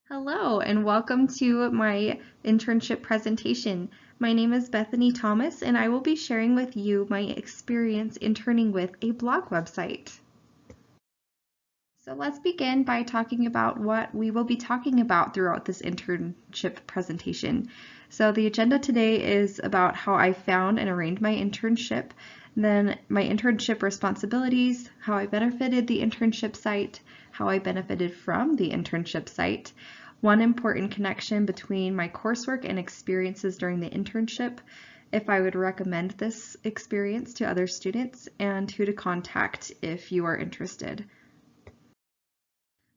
Hello and welcome to my internship presentation. My name is Bethany Thomas and I will be sharing with you my experience interning with a blog website. So let's begin by talking about what we will be talking about throughout this internship presentation. So the agenda today is about how I found and arranged my internship, then my internship responsibilities, how I benefited the internship site, how I benefited from the internship site, one important connection between my coursework and experiences during the internship, if I would recommend this experience to other students, and who to contact if you are interested.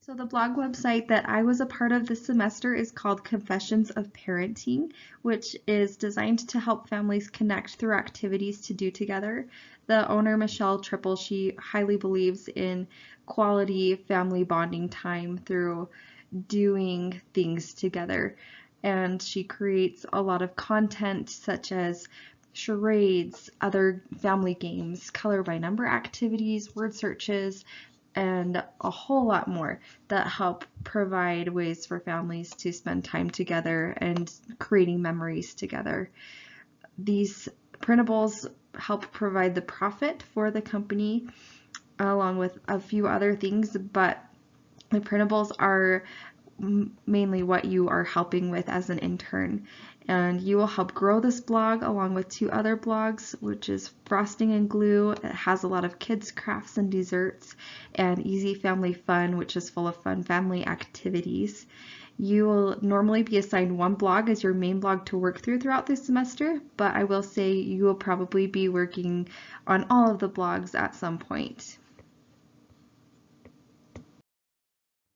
So the blog website that I was a part of this semester is called Confessions of Parenting, which is designed to help families connect through activities to do together. The owner, Michelle Triple, she highly believes in quality family bonding time through doing things together. And she creates a lot of content such as charades, other family games, color by number activities, word searches, and a whole lot more that help provide ways for families to spend time together and creating memories together. These printables help provide the profit for the company along with a few other things, but the printables are mainly what you are helping with as an intern. And you will help grow this blog along with two other blogs, which is Frosting and Glue. It has a lot of kids crafts and desserts, and Easy Family Fun, which is full of fun family activities. You will normally be assigned one blog as your main blog to work throughout this semester, but I will say you will probably be working on all of the blogs at some point.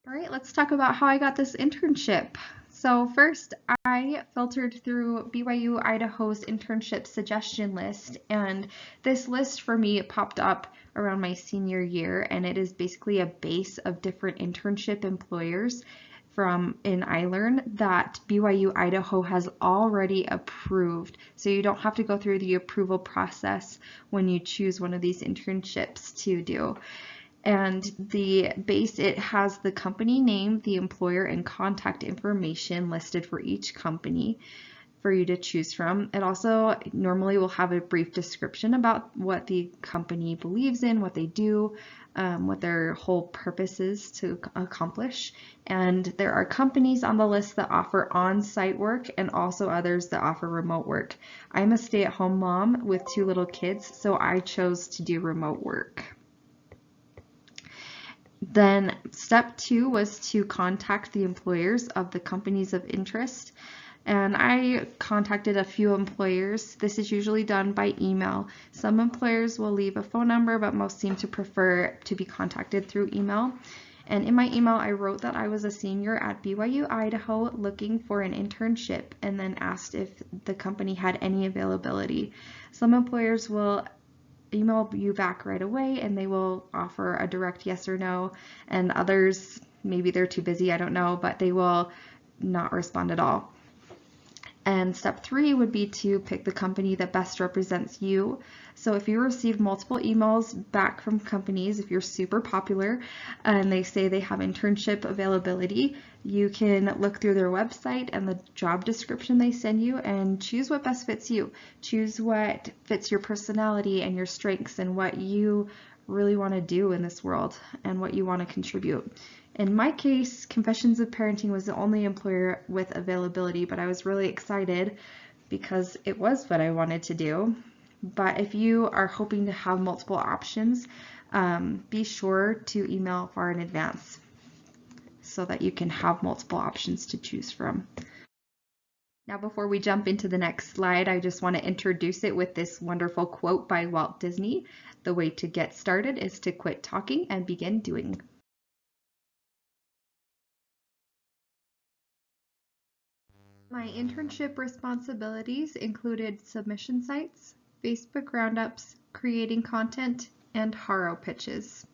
All right, let's talk about how I got this internship. So first, I filtered through BYU Idaho's internship suggestion list, and this list for me popped up around my senior year, and it is basically a base of different internship employers from in iLearn that BYU Idaho has already approved. So you don't have to go through the approval process when you choose one of these internships to do. And the base, it has the company name, the employer, and contact information listed for each company for you to choose from. It also normally will have a brief description about what the company believes in, what they do, what their whole purpose is to accomplish. And there are companies on the list that offer on-site work and also others that offer remote work. I'm a stay-at-home mom with two little kids, so I chose to do remote work. Then step 2 was to contact the employers of the companies of interest. And I contacted a few employers. This is usually done by email. Some employers will leave a phone number, but most seem to prefer to be contacted through email. And in my email, I wrote that I was a senior at BYU Idaho looking for an internship, and then asked if the company had any availability. Some employers will email you back right away and they will offer a direct yes or no, and others, maybe they're too busy, I don't know, but they will not respond at all. And step 3 would be to pick the company that best represents you. So if you receive multiple emails back from companies, if you're super popular and they say they have internship availability, you can look through their website and the job description they send you and choose what best fits you. Choose what fits your personality and your strengths and what you really want to do in this world and what you want to contribute. In my case, Confessions of Parenting was the only employer with availability, but I was really excited because it was what I wanted to do. But if you are hoping to have multiple options, be sure to email far in advance so that you can have multiple options to choose from. Now, before we jump into the next slide, I just want to introduce it with this wonderful quote by Walt Disney. The way to get started is to quit talking and begin doing. My internship responsibilities included submission sites, Facebook roundups, creating content, and Haro pitches.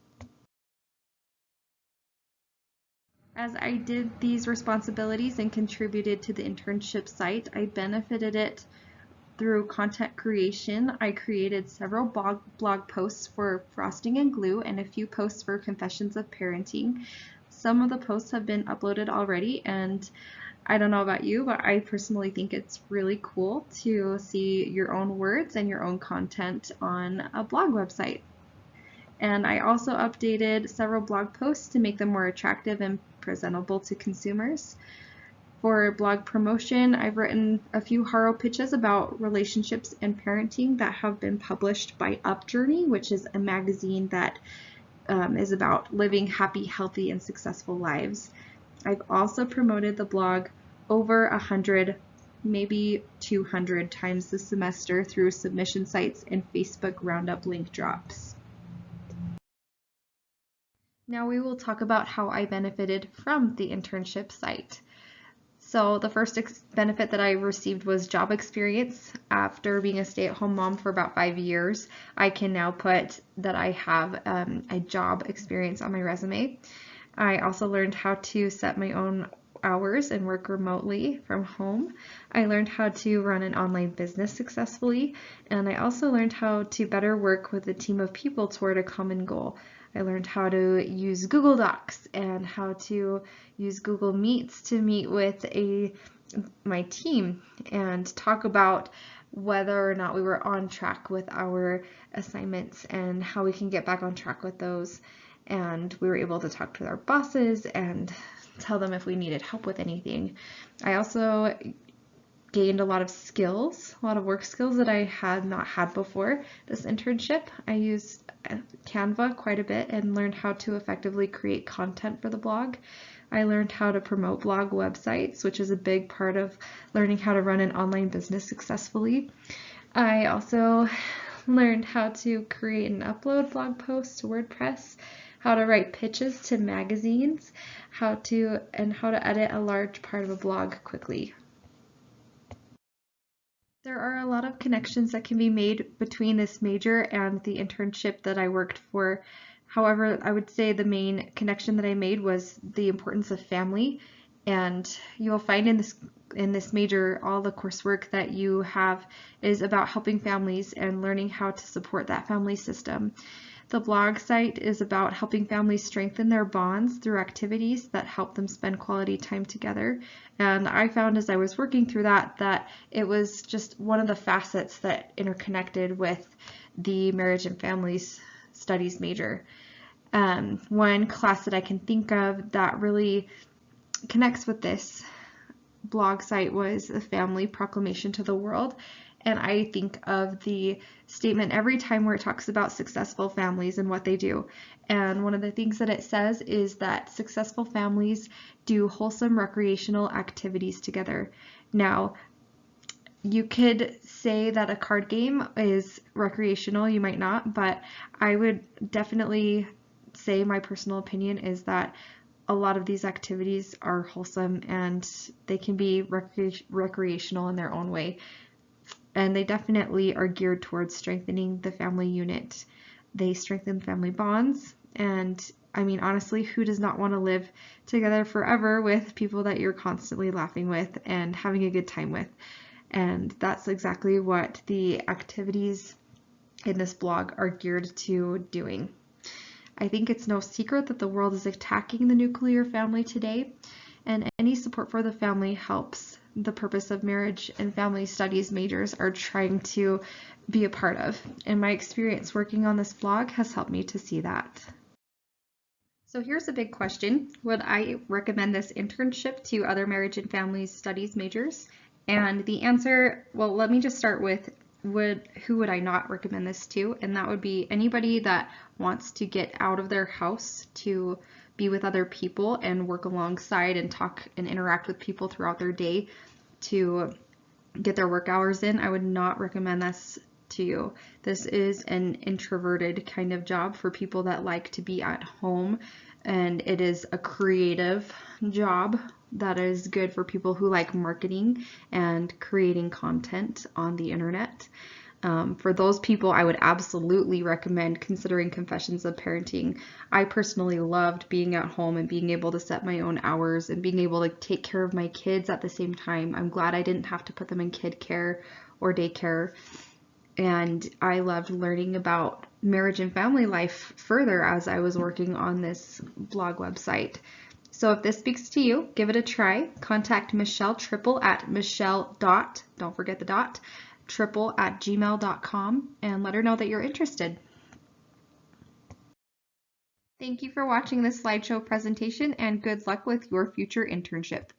As I did these responsibilities and contributed to the internship site, I benefited it through content creation. I created several blog posts for Frosting and Glue and a few posts for Confessions of Parenting. Some of the posts have been uploaded already, and I don't know about you, but I personally think it's really cool to see your own words and your own content on a blog website. And I also updated several blog posts to make them more attractive and presentable to consumers. For blog promotion, I've written a few Haro pitches about relationships and parenting that have been published by UpJourney, which is a magazine that is about living happy, healthy, and successful lives. I've also promoted the blog over 100, maybe 200 times this semester through submission sites and Facebook Roundup link drops. Now we will talk about how I benefited from the internship site. So the first benefit that I received was job experience. After being a stay-at-home mom for about 5 years, I can now put that I have a job experience on my resume. I also learned how to set my own hours and work remotely from home. I learned how to run an online business successfully, and I also learned how to better work with a team of people toward a common goal. I learned how to use Google Docs and how to use Google Meets to meet with my team and talk about whether or not we were on track with our assignments and how we can get back on track with those. And we were able to talk to our bosses and tell them if we needed help with anything. I also gained a lot of skills, a lot of work skills that I had not had before this internship. I used Canva quite a bit and learned how to effectively create content for the blog. I learned how to promote blog websites, which is a big part of learning how to run an online business successfully. I also learned how to create and upload blog posts to WordPress, how to write pitches to magazines, how to edit a large part of a blog quickly. There are a lot of connections that can be made between this major and the internship that I worked for. However, I would say the main connection that I made was the importance of family, and you'll find in this major all the coursework that you have is about helping families and learning how to support that family system. The blog site is about helping families strengthen their bonds through activities that help them spend quality time together. And I found as I was working through that it was just one of the facets that interconnected with the marriage and families studies major. One class that I can think of that really connects with this blog site was the Family Proclamation to the World. And I think of the statement every time where it talks about successful families and what they do. And one of the things that it says is that successful families do wholesome recreational activities together. Now, you could say that a card game is recreational, you might not, but I would definitely say my personal opinion is that a lot of these activities are wholesome and they can be recreational in their own way. And they definitely are geared towards strengthening the family unit. They strengthen family bonds, and I mean, honestly, who does not want to live together forever with people that you're constantly laughing with and having a good time with? And that's exactly what the activities in this blog are geared to doing. I think it's no secret that the world is attacking the nuclear family today, and any support for the family helps the purpose of marriage and family studies majors are trying to be a part of. And my experience working on this blog has helped me to see that. So here's a big question. Would I recommend this internship to other marriage and family studies majors? And the answer, well, let me just start with who would I not recommend this to? And that would be anybody that wants to get out of their house to be with other people and work alongside and talk and interact with people throughout their day to get their work hours in. I would not recommend this to you. This is an introverted kind of job for people that like to be at home, and it is a creative job that is good for people who like marketing and creating content on the internet. For those people, I would absolutely recommend considering Confessions of Parenting. I personally loved being at home and being able to set my own hours and being able to take care of my kids at the same time. I'm glad I didn't have to put them in kid care or daycare. And I loved learning about marriage and family life further as I was working on this blog website. So if this speaks to you, give it a try. Contact Michelle Triple at Michelle dot, don't forget the dot, triple@gmail.com and let her know that you're interested. Thank you for watching this slideshow presentation and good luck with your future internship.